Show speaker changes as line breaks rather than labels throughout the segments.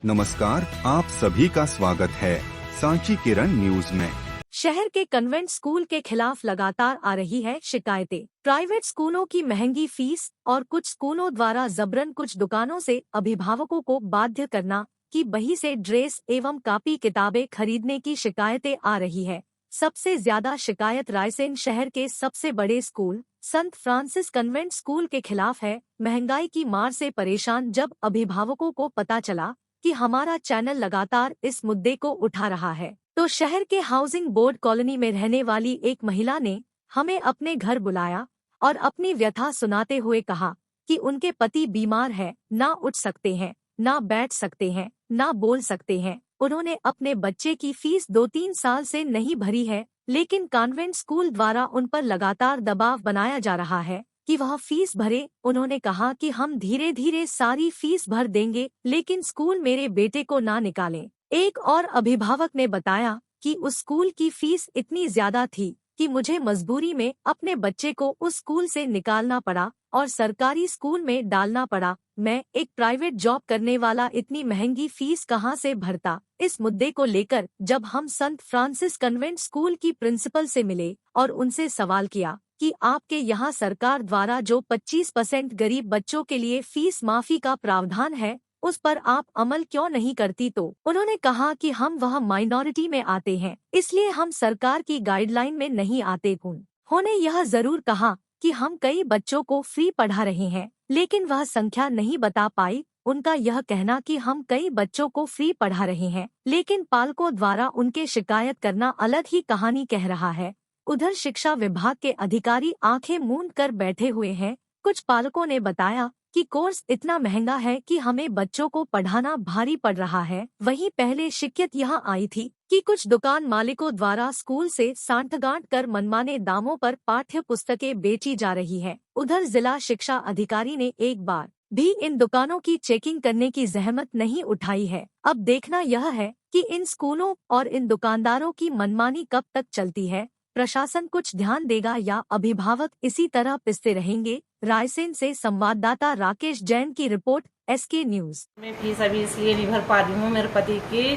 नमस्कार, आप सभी का स्वागत है सांची किरण न्यूज में।
शहर के कन्वेंट स्कूल के खिलाफ लगातार आ रही है शिकायतें। प्राइवेट स्कूलों की महंगी फीस और कुछ स्कूलों द्वारा जबरन कुछ दुकानों से अभिभावकों को बाध्य करना कि बही से ड्रेस एवं कापी किताबें खरीदने की शिकायतें आ रही है। सबसे ज्यादा शिकायत रायसेन शहर के सबसे बड़े स्कूल संत फ्रांसिस कन्वेंट स्कूल के खिलाफ है। महंगाई की मार से परेशान जब अभिभावकों को पता चला कि हमारा चैनल लगातार इस मुद्दे को उठा रहा है, तो शहर के हाउसिंग बोर्ड कॉलोनी में रहने वाली एक महिला ने हमें अपने घर बुलाया और अपनी व्यथा सुनाते हुए कहा कि उनके पति बीमार है, ना उठ सकते हैं, ना बैठ सकते हैं, ना बोल सकते हैं। उन्होंने अपने बच्चे की फीस 2-3 साल से नहीं भरी है, लेकिन कॉन्वेंट स्कूल द्वारा उन पर लगातार दबाव बनाया जा रहा है कि वह फीस भरे। उन्होंने कहा कि हम धीरे धीरे सारी फीस भर देंगे, लेकिन स्कूल मेरे बेटे को ना निकालें। एक और अभिभावक ने बताया कि उस स्कूल की फीस इतनी ज्यादा थी कि मुझे मजबूरी में अपने बच्चे को उस स्कूल से निकालना पड़ा और सरकारी स्कूल में डालना पड़ा। मैं एक प्राइवेट जॉब करने वाला इतनी महंगी फीस कहां से भरता। इस मुद्दे को लेकर जब हम संत फ्रांसिस कन्वेंट स्कूल की प्रिंसिपल से मिले और उनसे सवाल किया कि आपके यहाँ सरकार द्वारा जो 25% गरीब बच्चों के लिए फीस माफी का प्रावधान है, उस पर आप अमल क्यों नहीं करती, तो उन्होंने कहा कि हम वह माइनॉरिटी में आते हैं, इसलिए हम सरकार की गाइडलाइन में नहीं आते। उन्होंने यह जरूर कहा कि हम कई बच्चों को फ्री पढ़ा रहे हैं, लेकिन वह संख्या नहीं बता पाई। उनका यह कहना कि हम कई बच्चों को फ्री पढ़ा रहे हैं, लेकिन पालकों द्वारा उनके शिकायत करना अलग ही कहानी कह रहा है। उधर शिक्षा विभाग के अधिकारी आंखें मूंद कर बैठे हुए हैं। कुछ पालकों ने बताया कि कोर्स इतना महंगा है कि हमें बच्चों को पढ़ाना भारी पड़ रहा है। वहीं पहले शिकायत यहाँ आई थी कि कुछ दुकान मालिकों द्वारा स्कूल से सांठगांठ कर मनमाने दामों पर पाठ्य पुस्तकें बेची जा रही है। उधर जिला शिक्षा अधिकारी ने एक बार भी इन दुकानों की चेकिंग करने की जहमत नहीं उठाई है। अब देखना यह है कि इन स्कूलों और इन दुकानदारों की मनमानी कब तक चलती है। प्रशासन कुछ ध्यान देगा या अभिभावक इसी तरह पिसते रहेंगे। रायसेन से संवाददाता राकेश जैन की रिपोर्ट, SK न्यूज।
मैं फीस अभी इसलिए नहीं भर पा रही हूँ, मेरे पति की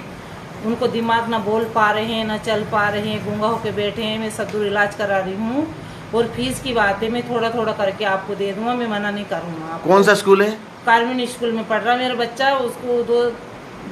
उनको दिमाग ना बोल पा रहे हैं, ना चल पा रहे हैं, गूंगा होकर बैठे हैं। मैं सदूर इलाज करा रही हूँ और फीस की बात है मैं थोड़ा थोड़ा करके आपको दे दूंगा, मैं मना नहीं करूँगा।
कौन सा स्कूल है?
कॉन्वेंट स्कूल में पढ़ रहा मेरा बच्चा, उसको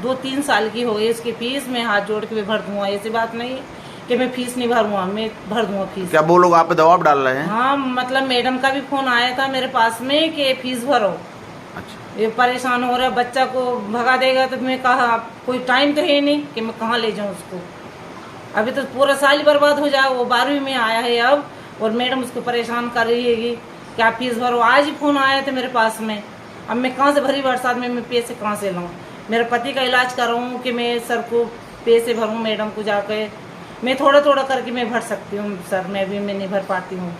2-3 साल की हो गई उसकी फीस। मैं हाथ जोड़ के भर दूंगा, ऐसी बात नहीं कि मैं फीस नहीं भरूंगा, मैं भर दूंगा फीस।
क्या वो लोग आप पे दबाव डाल रहे हैं?
हाँ, मतलब मैडम का भी फोन आया था मेरे पास में कि फीस भरो।
अच्छा।
ये परेशान हो रहा है, बच्चा को भगा देगा तो मैं कहा कोई टाइम तो है नहीं कि मैं कहाँ ले जाऊँ उसको। अभी तो पूरा साल ही बर्बाद हो जाए। वो 12वीं में आया है अब, और मैडम उसको परेशान कर रही है कि क्या फीस भरो। आज ही फोन आया था मेरे पास में, अब मैं कहाँ से भरी बरसात में, मैं पैसे कहाँ से लाऊं। मेरे पति का इलाज कर रहा हूँ कि मैं सर को पैसे भरूँ, मैडम को जाके मैं थोड़ा थोड़ा करके मैं भर सकती हूँ सर, मैं नहीं भर पाती हूँ,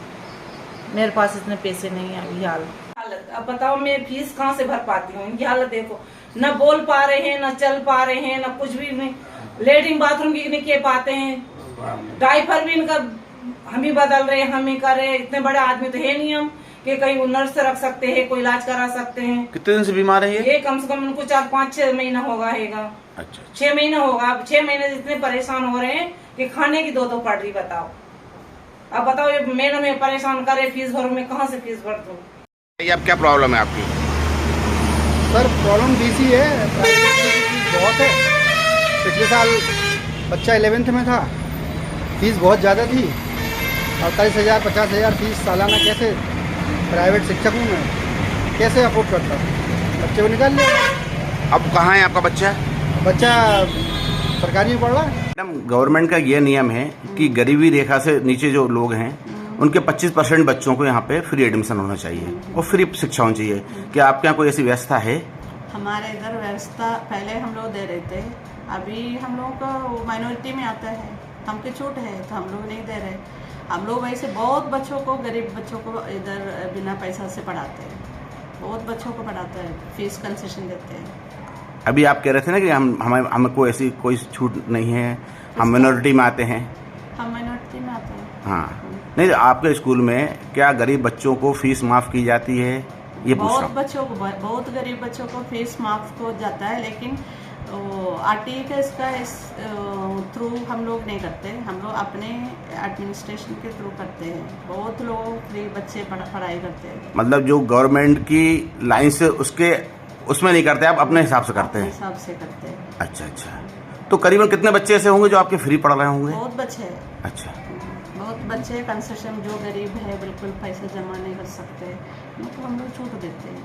मेरे पास इतने पैसे नहीं है अभी हालत। अब बताओ मैं फीस कहाँ से भर पाती हूँ। इनकी हालत देखो, न बोल पा रहे हैं, न चल पा रहे हैं, न कुछ भी नहीं। लेटरिन बाथरूम की नहीं कह पाते हैं, डायपर भी इनका हम ही बदल रहे हैं, हम ही कर रहे हैं। इतने बड़े आदमी तो है नहीं हम कि कहीं नर्स रख सकते हैं, कोई इलाज करा सकते हैं।
कितने दिन से बीमार है
ये कम से कम उनको 4-5-6 महीना होगा।
अच्छा।
6 महीना होगा। 6 महीने से इतने परेशान हो रहे हैं कि खाने की 2 पड़ रही। बताओ, अब बताओ ये मैडम ये परेशान करे, फीस भरो, मैं कहाँ से फीस भर दूँ।
ये अब क्या प्रॉब्लम है आपकी?
सर प्रॉब्लम DC है, बहुत है। पिछले साल बच्चा 11th में था, फीस बहुत ज़्यादा थी। 48,000 50,000 फीस सालाना। कैसे प्राइवेट शिक्षक हूँ मैं, कैसे अफोर्ड करता, बच्चे को निकाल लिया।
अब कहाँ है आपका बच्चा?
बच्चा सरकारी में पढ़ रहा है।
मैडम, गवर्नमेंट का ये नियम है कि गरीबी रेखा से नीचे जो लोग हैं उनके 25% बच्चों को यहाँ पे फ्री एडमिशन होना चाहिए और फ्री शिक्षा होनी चाहिए। क्या आपके यहाँ कोई ऐसी व्यवस्था है?
हमारे इधर व्यवस्था पहले हम लोग दे रहे थे, अभी हम लोग का माइनॉरिटी में आता है, हमके छूट है तो हम लोग नहीं दे रहे। हम लोग वैसे बहुत बच्चों को, गरीब बच्चों को इधर बिना पैसा से पढ़ाते हैं, बहुत बच्चों को पढ़ाते हैं, फीस कंसेशन देते हैं।
अभी आप कह रहे थे ना कि हमें कोई ऐसी कोई छूट नहीं है, हम माइनॉरिटी में आते हैं।
हम माइनॉरिटी में आते हैं।
हाँ, नहीं, आपके स्कूल में क्या गरीब बच्चों को फीस माफ की जाती है? ये
बहुत बच्चों को, बहुत गरीब बच्चों को फीस माफ हो जाता है, लेकिन आरटीई का इसका इस थ्रू हम लोग नहीं करते, हम लोग अपने एडमिनिस्ट्रेशन के थ्रू करते हैं। बहुत लोग फ्री बच्चे पढ़ाई करते हैं।
मतलब जो गवर्नमेंट की लाइन से उसमें नहीं करते, आप अपने हिसाब से करते
अपने
हैं?
हिसाब से करते हैं।
अच्छा अच्छा। तो करीबन कितने बच्चे ऐसे होंगे जो आपके फ्री पढ़ रहे होंगे?
बहुत बच्चे हैं,
अच्छा।
बहुत बच्चे कंसेशन, जो गरीब है बिल्कुल पैसे जमा नहीं कर सकते, उनको हम लोग छूट देते हैं।